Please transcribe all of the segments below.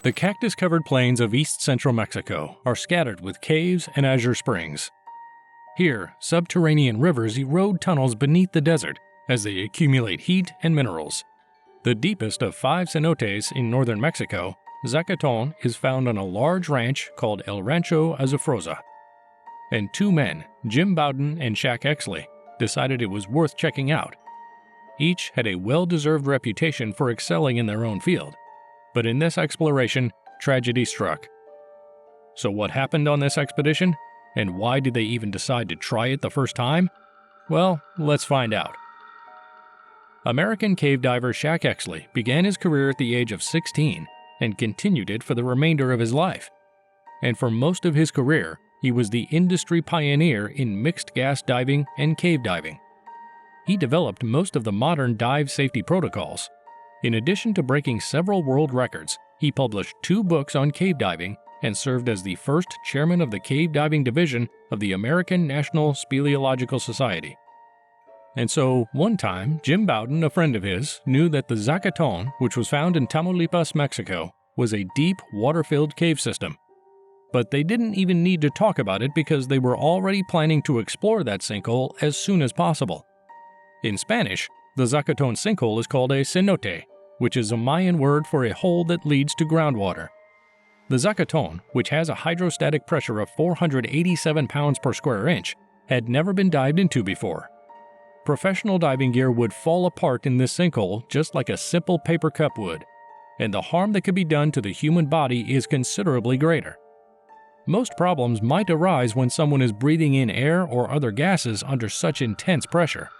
The cactus-covered plains of east-central Mexico are scattered with caves and azure springs. Here, subterranean rivers erode tunnels beneath the desert as they accumulate heat and minerals. The deepest of 5 cenotes in northern Mexico, Zacaton, is found on a large ranch called El Rancho Azufrosa. And 2 men, Jim Bowden and Shaq Exley, decided it was worth checking out. Each had a well-deserved reputation for excelling in their own field. But in this exploration, tragedy struck. So what happened on this expedition? And why did they even decide to try it the first time? Well, let's find out. American cave diver Shaq Exley began his career at the age of 16 and continued it for the remainder of his life. And for most of his career, he was the industry pioneer in mixed gas diving and cave diving. He developed most of the modern dive safety protocols. In addition to breaking several world records, he published 2 books on cave diving and served as the first chairman of the cave diving division of the American National Speleological Society. And so, one time, Jim Bowden, a friend of his, knew that the Zacaton, which was found in Tamaulipas, Mexico, was a deep, water-filled cave system. But they didn't even need to talk about it because they were already planning to explore that sinkhole as soon as possible. In Spanish, the Zacaton sinkhole is called a cenote, which is a Mayan word for a hole that leads to groundwater. The Zacaton, which has a hydrostatic pressure of 487 pounds per square inch, had never been dived into before. Professional diving gear would fall apart in this sinkhole just like a simple paper cup would, and the harm that could be done to the human body is considerably greater. Most problems might arise when someone is breathing in air or other gases under such intense pressure.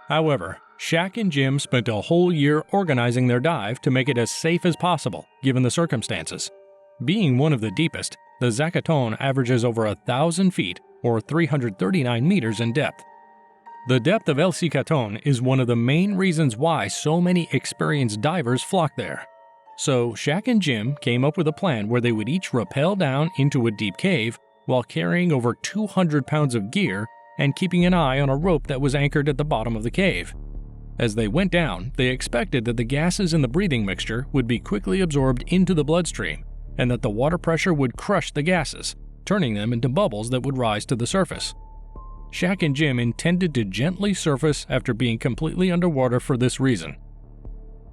However, Shaq and Jim spent a whole year organizing their dive to make it as safe as possible, given the circumstances. Being one of the deepest, the Zacaton averages over 1,000 feet, or 339 meters in depth. The depth of El Zacatone is one of the main reasons why so many experienced divers flock there. So Shaq and Jim came up with a plan where they would each rappel down into a deep cave while carrying over 200 pounds of gear and keeping an eye on a rope that was anchored at the bottom of the cave. As they went down, they expected that the gases in the breathing mixture would be quickly absorbed into the bloodstream, and that the water pressure would crush the gases, turning them into bubbles that would rise to the surface. Shaq and Jim intended to gently surface after being completely underwater for this reason.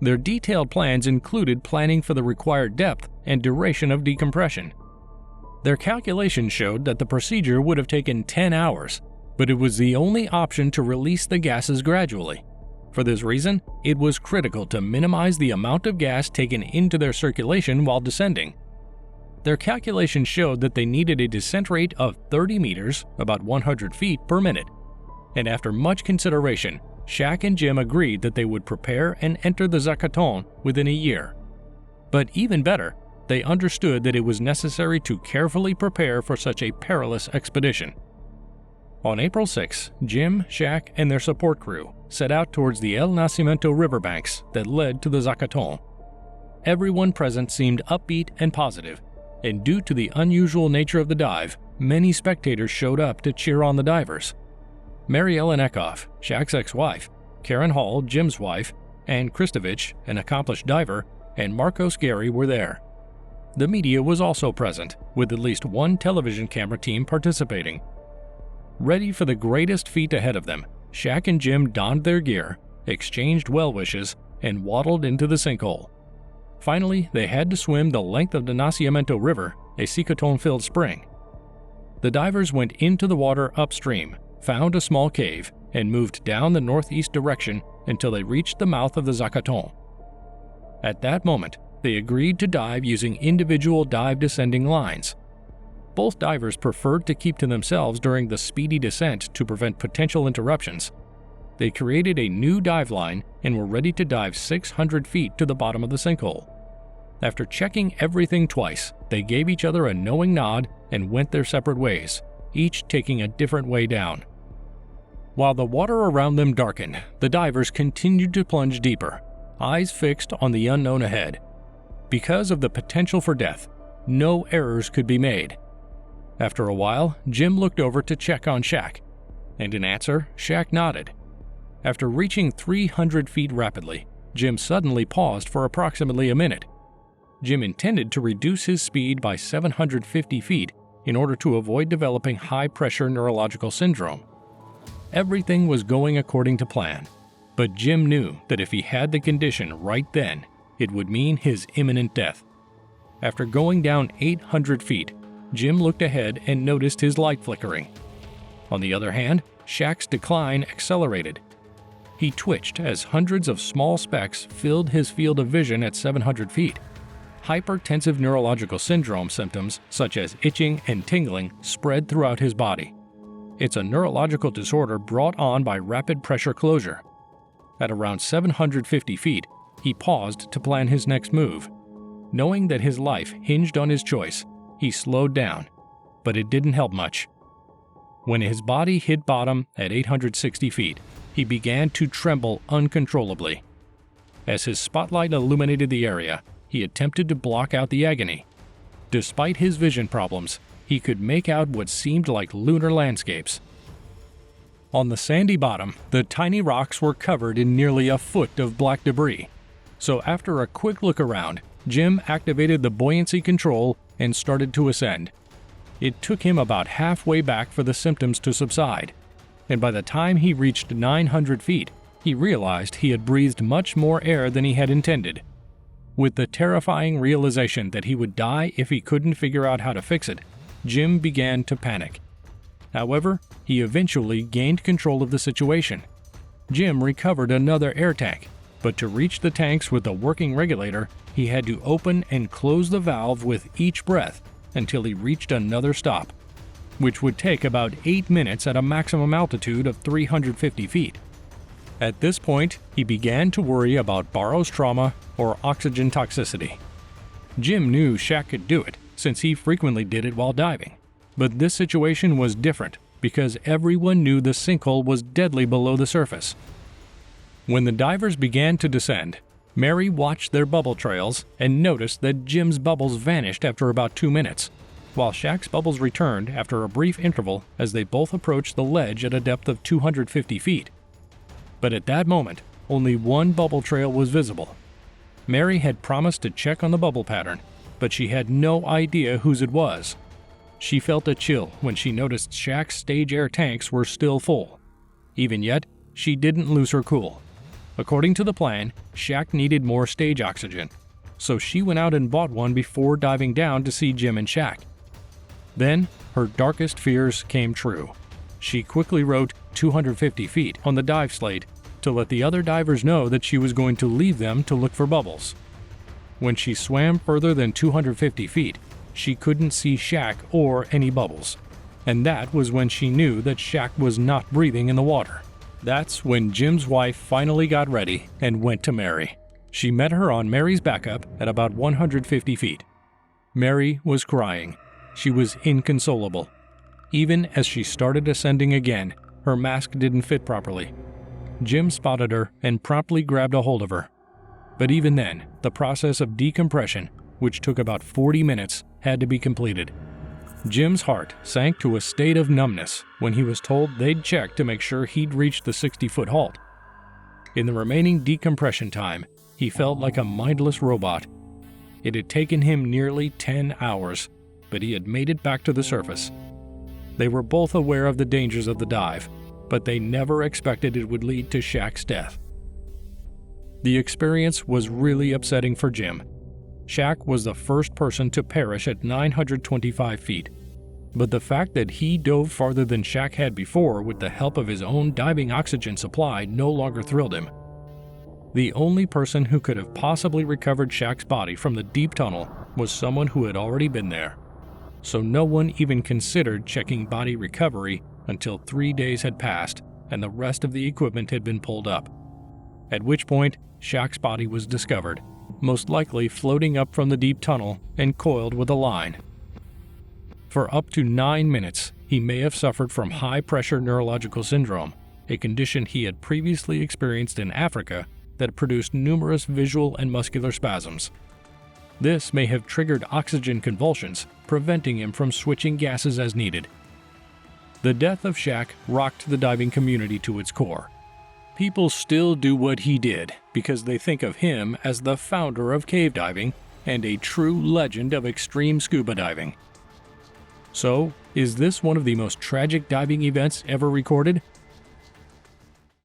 Their detailed plans included planning for the required depth and duration of decompression. Their calculations showed that the procedure would have taken 10 hours, but it was the only option to release the gases gradually. For this reason, it was critical to minimize the amount of gas taken into their circulation while descending. Their calculations showed that they needed a descent rate of 30 meters, about 100 feet per minute. And after much consideration, Shaq and Jim agreed that they would prepare and enter the Zacaton within a year. But even better, they understood that it was necessary to carefully prepare for such a perilous expedition. On April 6, Jim, Shaq, and their support crew set out towards the El Nacimiento riverbanks that led to the Zacaton. Everyone present seemed upbeat and positive, and due to the unusual nature of the dive, many spectators showed up to cheer on the divers. Mary Ellen Eckhoff, Shaq's ex-wife, Karen Hall, Jim's wife, Ann Kristovich, an accomplished diver, and Marcos Gary were there. The media was also present, with at least one television camera team participating. Ready for the greatest feat ahead of them, Shaq and Jim donned their gear, exchanged well wishes, and waddled into the sinkhole. Finally, they had to swim the length of the Nacimiento River, a Zacatone-filled spring. The divers went into the water upstream, found a small cave, and moved down the northeast direction until they reached the mouth of the Zacaton. At that moment, they agreed to dive using individual dive descending lines. Both divers preferred to keep to themselves during the speedy descent to prevent potential interruptions. They created a new dive line and were ready to dive 600 feet to the bottom of the sinkhole. After checking everything twice, they gave each other a knowing nod and went their separate ways, each taking a different way down. While the water around them darkened, the divers continued to plunge deeper, eyes fixed on the unknown ahead. Because of the potential for death, no errors could be made. After a while, Jim looked over to check on Shaq, and in answer, Shaq nodded. After reaching 300 feet rapidly, Jim suddenly paused for approximately a minute. Jim intended to reduce his speed by 750 feet in order to avoid developing high-pressure neurological syndrome. Everything was going according to plan, but Jim knew that if he had the condition right then, it would mean his imminent death. After going down 800 feet, Jim looked ahead and noticed his light flickering. On the other hand, Shaq's decline accelerated. He twitched as hundreds of small specks filled his field of vision at 700 feet. Hypertensive neurological syndrome symptoms such as itching and tingling spread throughout his body. It's a neurological disorder brought on by rapid pressure closure. At around 750 feet, he paused to plan his next move. Knowing that his life hinged on his choice, he slowed down, but it didn't help much. When his body hit bottom at 860 feet, he began to tremble uncontrollably. As his spotlight illuminated the area, he attempted to block out the agony. Despite his vision problems, he could make out what seemed like lunar landscapes. On the sandy bottom, the tiny rocks were covered in nearly a foot of black debris. So after a quick look around, Jim activated the buoyancy control and started to ascend. It took him about halfway back for the symptoms to subside, and by the time he reached 900 feet, he realized he had breathed much more air than he had intended. With the terrifying realization that he would die if he couldn't figure out how to fix it, Jim began to panic. However, he eventually gained control of the situation. Jim recovered another air tank, but to reach the tanks with a working regulator, he had to open and close the valve with each breath until he reached another stop, which would take about 8 minutes at a maximum altitude of 350 feet. At this point, he began to worry about Barrow's trauma or oxygen toxicity. Jim knew Shaq could do it, since he frequently did it while diving. But this situation was different because everyone knew the sinkhole was deadly below the surface. When the divers began to descend, Mary watched their bubble trails and noticed that Jim's bubbles vanished after about 2 minutes, while Shaq's bubbles returned after a brief interval as they both approached the ledge at a depth of 250 feet. But at that moment, only one bubble trail was visible. Mary had promised to check on the bubble pattern, but she had no idea whose it was. She felt a chill when she noticed Shaq's stage air tanks were still full. Even yet, she didn't lose her cool. According to the plan, Shaq needed more stage oxygen, so she went out and bought one before diving down to see Jim and Shaq. Then, her darkest fears came true. She quickly wrote 250 feet on the dive slate to let the other divers know that she was going to leave them to look for bubbles. When she swam further than 250 feet, she couldn't see Shaq or any bubbles, and that was when she knew that Shaq was not breathing in the water. That's when Jim's wife finally got ready and went to Mary. She met her on Mary's backup at about 150 feet. Mary was crying. She was inconsolable. Even as she started ascending again, her mask didn't fit properly. Jim spotted her and promptly grabbed a hold of her. But even then, the process of decompression, which took about 40 minutes, had to be completed. Jim's heart sank to a state of numbness when he was told they'd check to make sure he'd reached the 60-foot halt. In the remaining decompression time, he felt like a mindless robot. It had taken him nearly 10 hours, but he had made it back to the surface. They were both aware of the dangers of the dive, but they never expected it would lead to Shaq's death. The experience was really upsetting for Jim. Shaq was the first person to perish at 925 feet, but the fact that he dove farther than Shaq had before with the help of his own diving oxygen supply no longer thrilled him. The only person who could have possibly recovered Shaq's body from the deep tunnel was someone who had already been there, so no one even considered checking body recovery until 3 days had passed and the rest of the equipment had been pulled up, at which point Shaq's body was discovered, most likely floating up from the deep tunnel and coiled with a line. For up to 9 minutes, he may have suffered from high-pressure neurological syndrome, a condition he had previously experienced in Africa that produced numerous visual and muscular spasms. This may have triggered oxygen convulsions, preventing him from switching gases as needed. The death of Shaq rocked the diving community to its core. People still do what he did because they think of him as the founder of cave diving and a true legend of extreme scuba diving. So, is this one of the most tragic diving events ever recorded?